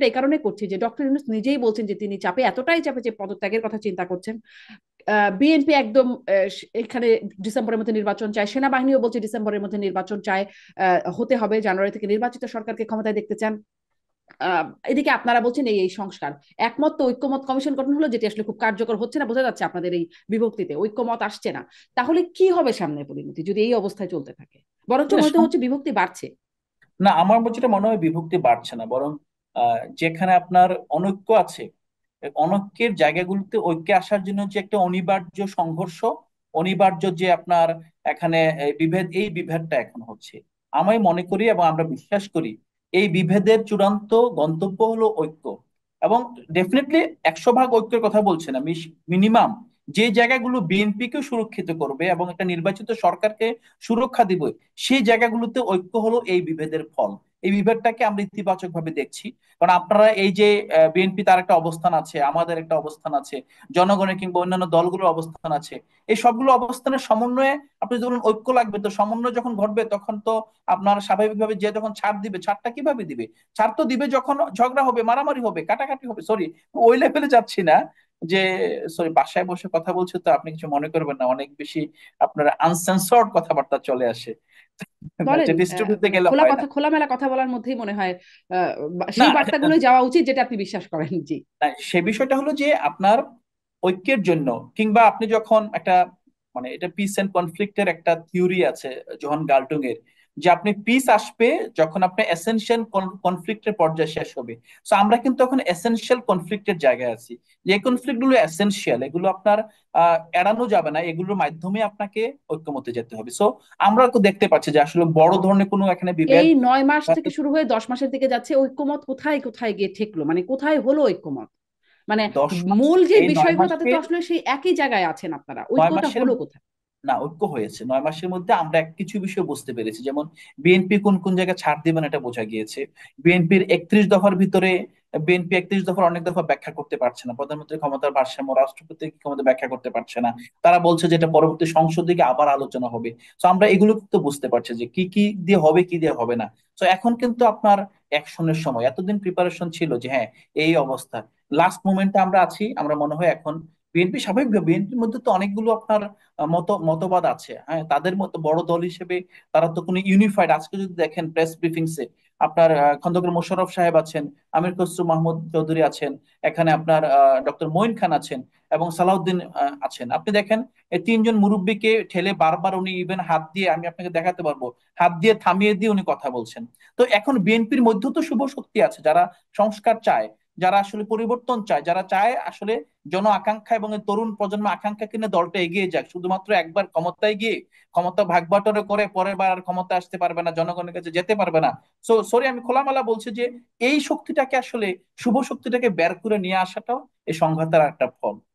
এই কারণে করছি যে ডক্টর ইউনূস নিজেই বলছেন যে তিনি চাপে, এতটাই চাপে যে পদত্যাগের কথা চিন্তা করছেন। বিএনপি একদম এখানে ডিসেম্বরের মধ্যে নির্বাচন চায়, সেনাবাহিনীও বলছে ডিসেম্বরের মধ্যে নির্বাচন চায়, হতে হবে, জানুয়ারি থেকে নির্বাচিত সরকারকে ক্ষমতায় দেখতে চান। এদিকে আপনারা বলছেন এই এই সংস্কার, একমত তো ঐক্যমত কমিশন গঠন হলো, যেটি আসলে খুব কার্যকর হচ্ছে না, বোঝা যাচ্ছে আপনাদের এই বিভক্তিতে ঐক্যমত আসছে না। তাহলে কি হবে সামনে পরিণতি যদি এই অবস্থায় চলতে থাকে? বরঞ্চ মনে হচ্ছে বিভক্তি বাড়ছে। না, আমার যেটা মনে হয় বিভক্তি বাড়ছে না, বরং যেখানে আপনার অনৈক্য আছে, এই অনৈক্যের জায়গাগুলোতে ঐক্যে আসার জন্য যে একটা অনিবার্য সংঘর্ষ, অনিবার্য যে আপনার এখানে এই বিভেদটা এখন হচ্ছে। আমি মনে করি এবং আমরা বিশ্বাস করি এই বিভেদের চূড়ান্ত গন্তব্য হলো ঐক্য। এবং ডেফিনেটলি 100 ভাগ ঐক্যের কথা বলছে না, মিনিমাম যে জায়গাগুলো বিএনপিকে সুরক্ষিত করবে এবং একটা নির্বাচিত সরকারকে সুরক্ষা দিবে, সেই জায়গাগুলোতে ঐক্য হলো এই বিভেদের ফল। এই বিভেদটাকে আমরা ইতিবাচক ভাবে দেখছি। কারণ আপনারা এই যে বিএনপি তার একটা অবস্থান আছে, আমাদের একটা অবস্থান আছে, জনগণের কিংবা অন্যান্য দলগুলোর অবস্থান আছে, এই সবগুলো অবস্থানের সমন্বয়ে আপনি ধরুন ঐক্য লাগবে, তো সমন্বয় যখন ঘটবে তখন তো আপনার স্বাভাবিকভাবে যে যখন ছাড় দিবে, ছাড়টা কিভাবে দিবে? ছাড় তো দিবে যখন ঝগড়া হবে, মারামারি হবে, কাটাকাটি হবে। সরি, ওই লেভেলে যাচ্ছি না যে, সরি বাসায় বসে কথা বলছি তো আপনি কিছু মনে করবেন না, অনেক বেশি আপনার আনসেন্সর্ড কথাবার্তা চলে আসে, বলেন, যেটা স্টুডিওতে মানে গেলে হয় না। খোলামেলা কথা বলার মধ্যেই মনে হয় আহ, না, সেই বার্তাগুলোই যাওয়া উচিত যেটা আপনি বিশ্বাস করেন। জি। না, সে বিষয়টা হলো যে আপনার ঐক্যের জন্য, কিংবা আপনি যখন একটা, মানে এটা পিস এন্ড কনফ্লিক্টের একটা থিওরি আছে জোহান গাল্টুং এর, যে আপনি পিস আসবে যখন আপনি এসেনশিয়াল কনফ্লিক্টের পর্যায়ে শেষ হবে। তো আমরা কিন্তু এখন এসেনশিয়াল কনফ্লিক্টের জায়গায় আছি, যে কনফ্লিক্ট গুলো এসেনশিয়াল, এগুলো আপনার এড়ানো যাবে না, এগুলোর মাধ্যমে আপনাকে ঐক্যমতে যেতে হবে। সো আমরা তো দেখতে পাচ্ছি যে আসলে বড় ধরনের কোনো এখানে বিভেদ। এই 9 মাস থেকে শুরু হয়ে 10 মাসের দিকে যাচ্ছে, ঐক্যমত কোথায় কোথায় গিয়ে ঠেকলো, মানে কোথায় হলো ঐক্যমত? মানে 10 মাস, মূল যে এই নয় বিষয়গুলো তাতে তো মাসের আসলে সেই একই জায়গায় আছেন আপনারা, নয় ঐক্যটা মাসের হলো কোথায়? না, ঐক্য হয়েছে 9 মাসের মধ্যে। আমরা কিছু বিষয় বুঝতে পেরেছি, যেমন বিএনপি কোন কোন জায়গায় ছাড় দিবেন এটা বোঝা গিয়েছে। বিএনপির 31 দফার ভিতরে বিএনপি 31 দফার অনেক দফা ব্যাখ্যা করতে পারছে না, প্রধানমন্ত্রী ক্ষমতার ভারসাম্য, রাষ্ট্রপতি ক্ষমতা ব্যাখ্যা করতে পারছে না। তারা বলছে যে এটা পরবর্তী সংসদ দিকে আবার আলোচনা হবে। তো আমরা এগুলো কিন্তু বুঝতে পারছি যে কি কি দিয়ে হবে, কি দিয়ে হবে না। তো এখন কিন্তু আপনার অ্যাকশনের সময়, এতদিন প্রিপারেশন ছিল যে হ্যাঁ এই অবস্থা, লাস্ট মোমেন্টে আমরা আছি। আমরা মনে হয় এখন বিএনপি স্বাভাবিক, বিএনপির মধ্যে তো অনেকগুলো আপনার মতবাদ আছে, হ্যাঁ, তাদের মতো বড় দল হিসেবে তারা তো কোনো ইউনিফাইড, আজকে যদি দেখেন প্রেস ব্রিফিংসে আপনার খন্দকার মোশাররফ সাহেব আছেন, আমির খসরু মাহমুদ চৌধুরী আছেন, এখানে আপনার ডক্টর মঈন খান আছেন, এবং সালাউদ্দিন আছেন। আপনি দেখেন এই তিনজন মুরব্বীকে ঠেলে বারবার উনি ইভেন হাত দিয়ে, আমি আপনাকে দেখাতে পারবো, হাত দিয়ে থামিয়ে দিয়ে উনি কথা বলছেন। তো এখন বিএনপির মধ্যেও তো শুভ শক্তি আছে যারা সংস্কার চায়, যারা আসলে পরিবর্তন চায়, যারা চায় আসলে জন আকাঙ্ক্ষা এবং এই তরুণ প্রজন্ম আকাঙ্ক্ষা কিনে দলটা এগিয়ে যাক। শুধুমাত্র একবার ক্ষমতায় গিয়ে ক্ষমতা ভাগ বাটোয়ারা করে পরের বার আর ক্ষমতা আসতে পারবে না, জনগণের কাছে যেতে পারবে না। সরি, আমি খোলামেলা বলছি যে এই শক্তিটাকে আসলে, শুভ শক্তিটাকে বের করে নিয়ে আসাটাও এই সংঘাতের একটা ফল।